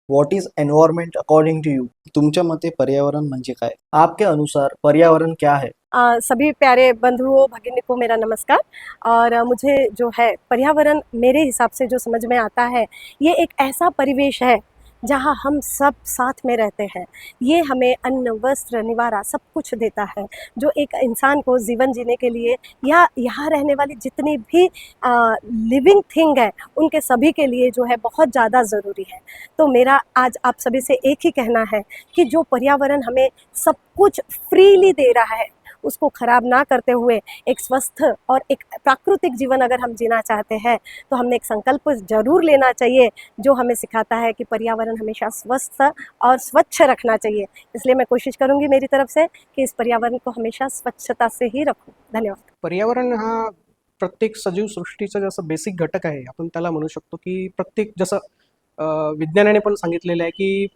What is environment according to you? तुमच्या मते पर्यावरण म्हणजे काय? आपके अनुसार पर्यावरण क्या है? सभी प्यारे बंधुओं भगिनी को मेरा नमस्कार। और मुझे जो है पर्यावरण मेरे हिसाब से जो समझ में आता है, ये एक ऐसा परिवेश है जहाँ हम सब साथ में रहते हैं। ये हमें अन्न, वस्त्र, निवारा सब कुछ देता है, जो एक इंसान को जीवन जीने के लिए या यहाँ रहने वाली जितनी भी लिविंग थिंग है, उनके सभी के लिए जो है बहुत ज़्यादा ज़रूरी है। तो मेरा आज आप सभी से एक ही कहना है कि जो पर्यावरण हमें सब कुछ फ्रीली दे रहा है, उसको खराब ना करते हुए एक स्वस्थ और एक प्राकृतिक जीवन अगर हम जीना चाहते हैं, तो हमने एक संकल्प जरूर लेना चाहिए जो हमें सिखाता है कि पर्यावरण हमेशा स्वस्थ और स्वच्छ रखना चाहिए। इसलिए मैं कोशिश करूंगी मेरी तरफ से कि इस पर्यावरण को हमेशा स्वच्छता से ही रखूं। धन्यवाद। पर्यावरण हा प्रत्येक सजीव सृष्टीचा जसं बेसिक घटक आहे, आपण त्याला म्हणू शकतो की प्रत्येक जसं विज्ञानाने पण सांगितलेलं आहे की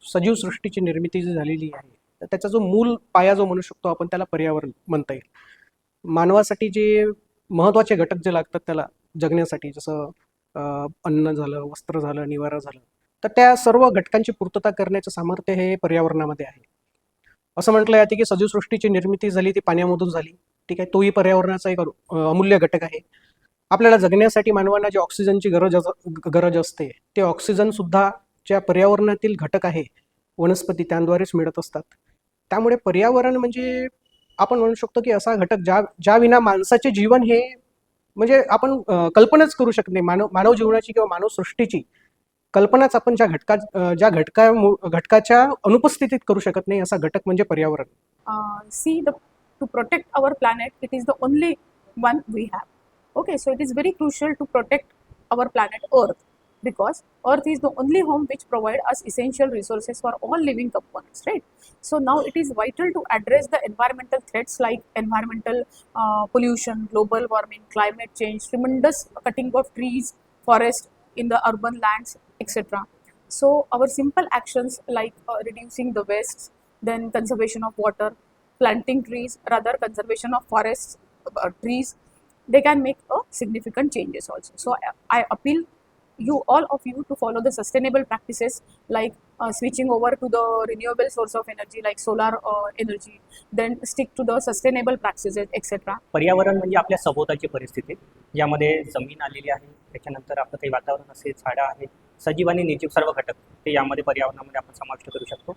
सजीव सृष्टीची निर्मिती जी झालेली आहे, तर त्याचा जो मूल पाया जो म्हणू शकतो आपण, त्याला पर्यावरण म्हणता येईल. मानवासाठी जे महत्त्वाचे घटक जे लागतात त्याला जगण्यासाठी, जसं अन्न झालं, वस्त्र झालं, निवारा झालं, तर त्या सर्व घटकांची पूर्तता करण्याचं सामर्थ्य हे पर्यावरणामध्ये आहे. असं म्हटलं जाते की सजीव सृष्टीची निर्मिती झाली ती पाण्यामधून झाली. ठीक आहे, तोही पर्यावरणाचा एक अमूल्य घटक आहे. आपल्याला जगण्यासाठी मानवांना जे ऑक्सिजनची गरज असते, ते ऑक्सिजन सुद्धा ज्या पर्यावरणातील घटक आहे, वनस्पती, त्यांद्वारेच मिळत असतात. त्यामुळे पर्यावरण म्हणजे आपण म्हणू शकतो की असा घटक ज्या विना माणसाचे जीवन हे म्हणजे आपण कल्पनाच करू शकत नाही. मानव जीवनाची किंवा मानव सृष्टीची कल्पनाच आपण ज्या घटकाच्या अनुपस्थितीत करू शकत नाही, असा घटक म्हणजे पर्यावरण. To protect our planet, it is the only one we have. Okay, so it is very crucial to protect our planet Earth, because Earth is the only home which provide us essential resources for all living components, right? So now it is vital to address the environmental threats like environmental pollution, global warming, climate change, tremendous cutting of trees, forest in the urban lands, etc. So our simple actions like reducing the waste, then conservation of water, planting trees, rather conservation of forests, trees, they can make a significant changes also. So I appeal all of you to follow the sustainable practices like switching over to the renewable source of energy like solar energy, then stick to the sustainable practices, etc. पर्यावरण म्हणजे आपल्या सभोवताची परिस्थिती, ज्यामध्ये जमीन आलेली आहे, त्याच्यानंतर आपलं काही वातावरण असेल, झाडं आहे, सजीव आणि निर्जीव सर्व घटक ते यामध्ये पर्यावरणामध्ये आपण समाविष्ट करू शकतो.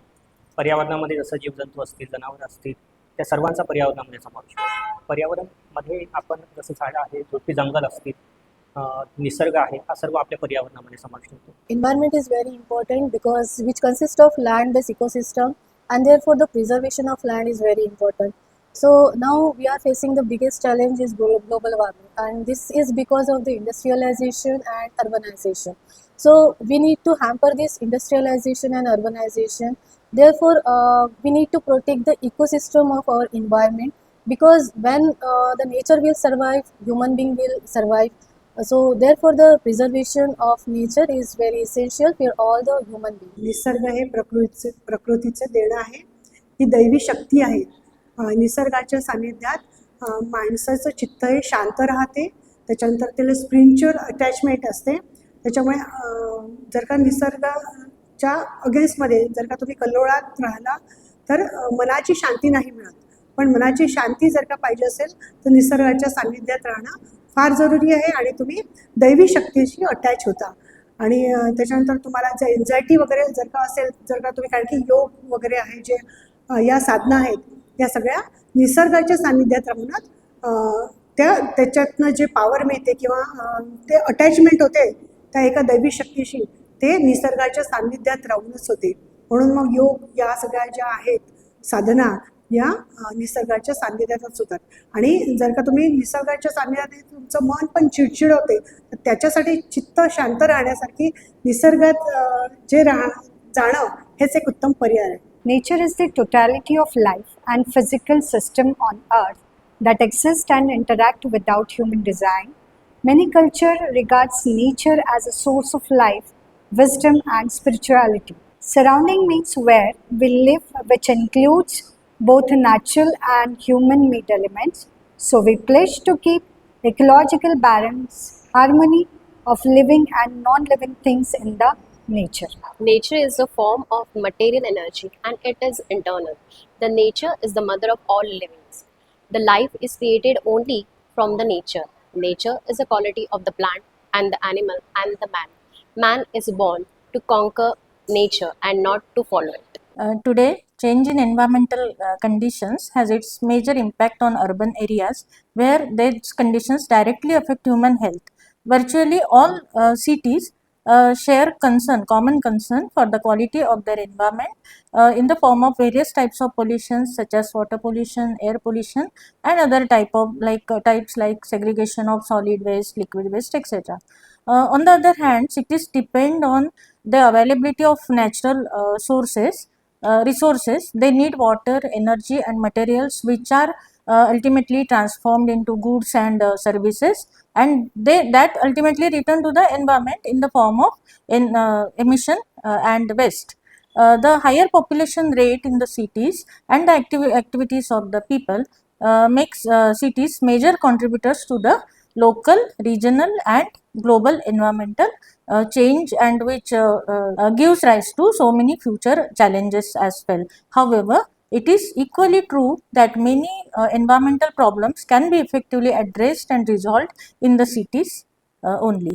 पर्यावरणामध्ये जसं जीवजंतू असतील, जनावरं असतील, त्या सर्वांचा पर्यावरणामध्ये समावेश होतो. पर्यावरणमध्ये आपण जसं झाडं आहे, झुडपी, जंगल असतील, निसर्ग आहे, हा सर्व आपल्या पर्यावरणामध्ये समाविष्ट होतो. Environment is very important because which consists of land-based ecosystem, and therefore the preservation of land is very important. So now we are facing the biggest challenge is global warming, and this is because of the industrialization and urbanization. So we need to hamper this industrialization and urbanization. Therefore we need to protect the ecosystem of our environment, because when the nature will survive, human being will survive. So therefore the preservation of nature is very essential for all the human beings. Nisarga हे प्रकृतीचे देणं आहे, ही दैवी शक्ती आहे. निसर्गाच्या सानिध्यात माणसाचं चित्त हे शांत राहते. त्याच्यानंतर त्याला स्पिरिच्युअल अटॅचमेंट असते. त्याच्यामुळे जर का निसर्गाच्या अगेन्स्टमध्ये जर का तुम्ही कल्लोळात राहिला तर मनाची शांती नाही मिळत. पण मनाची शांती जर का पाहिजे असेल तर निसर्गाच्या सानिध्यात राहणं फार जरुरी आहे, आणि तुम्ही दैवी शक्तीशी अटॅच होता. आणि त्याच्यानंतर तुम्हाला जर एन्झायटी वगैरे जर का असेल, जर का तुम्ही, कारण की योग वगैरे आहे, जे या साधना आहेत, या सगळ्या निसर्गाच्या सानिध्यात राहूनच त्याच्यातनं जे पॉवर मिळते किंवा ते अटॅचमेंट होते त्या एका दैवी शक्तीशी, ते निसर्गाच्या सान्निध्यात राहूनच होते. म्हणून मग योग या सगळ्या ज्या आहेत साधना या निसर्गाच्या सान्निध्यातच होतात. आणि जर का तुम्ही निसर्गाच्या सान्निध्यात तुमचं मन पण चिडचिड होते, तर त्याच्यासाठी चित्त शांत राहण्यासाठी निसर्गात जाणं हेच एक उत्तम पर्याय आहे. Nature is the totality of life and physical system on earth that exist and interact without human design. Many culture regards nature as a source of life, wisdom and spirituality. Surrounding means where we live, which includes both natural and human-made elements. So we pledge to keep ecological balance, harmony of living and non-living things in the nature? Nature is a form of material energy and it is internal. The nature is the mother of all livings. The life is created only from the nature. Nature is a quality of the plant and the animal and the man. Man is born to conquer nature and not to follow it. Today, change in environmental conditions has its major impact on urban areas where these conditions directly affect human health. Virtually all cities share common concern for the quality of their environment in the form of various types of pollution such as water pollution, air pollution, and other types like segregation of solid waste, liquid waste, etc. On the other hand, cities depend on the availability of natural resources. They need water, energy, and materials which are ultimately transformed into goods and services, and they that ultimately return to the environment in the form of emission and waste. The higher population rate in the cities and the activities of the people makes cities major contributors to the local, regional, and global environmental change, and which gives rise to so many future challenges as well. However, it is equally true that many environmental problems can be effectively addressed and resolved in the cities only.